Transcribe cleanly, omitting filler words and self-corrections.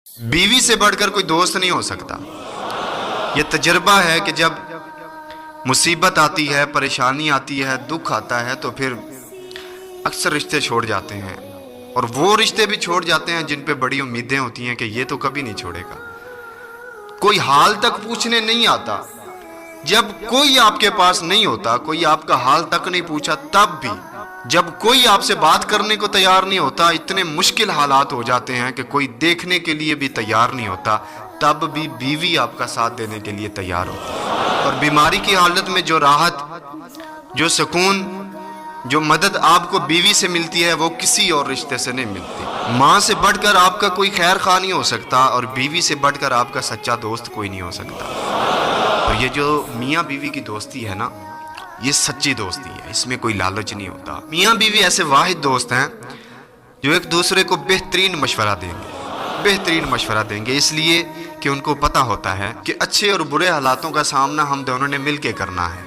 بیوی سے بڑھ کر کوئی دوست نہیں ہو سکتا۔ یہ تجربہ ہے کہ جب مصیبت آتی ہے، پریشانی آتی ہے، دکھ آتا ہے تو پھر اکثر رشتے چھوڑ جاتے ہیں، اور وہ رشتے بھی چھوڑ جاتے ہیں جن پہ بڑی امیدیں ہوتی ہیں کہ یہ تو کبھی نہیں چھوڑے گا۔ کوئی حال تک پوچھنے نہیں آتا، جب کوئی آپ کے پاس نہیں ہوتا، کوئی آپ کا حال تک نہیں پوچھا، تب بھی جب کوئی آپ سے بات کرنے کو تیار نہیں ہوتا، اتنے مشکل حالات ہو جاتے ہیں کہ کوئی دیکھنے کے لیے بھی تیار نہیں ہوتا، تب بھی بیوی آپ کا ساتھ دینے کے لیے تیار ہوتی ہے۔ اور بیماری کی حالت میں جو راحت، جو سکون، جو مدد آپ کو بیوی سے ملتی ہے وہ کسی اور رشتے سے نہیں ملتی۔ ماں سے بڑھ کر آپ کا کوئی خیر خواہ نہیں ہو سکتا، اور بیوی سے بڑھ کر آپ کا سچا دوست کوئی نہیں ہو سکتا۔ اور یہ جو میاں بیوی کی دوستی ہے نا، یہ سچی دوستی ہے، اس میں کوئی لالچ نہیں ہوتا۔ میاں بیوی ایسے واحد دوست ہیں جو ایک دوسرے کو بہترین مشورہ دیں گے، بہترین مشورہ دیں گے، اس لیے کہ ان کو پتہ ہوتا ہے کہ اچھے اور برے حالاتوں کا سامنا ہم دونوں نے مل کے کرنا ہے۔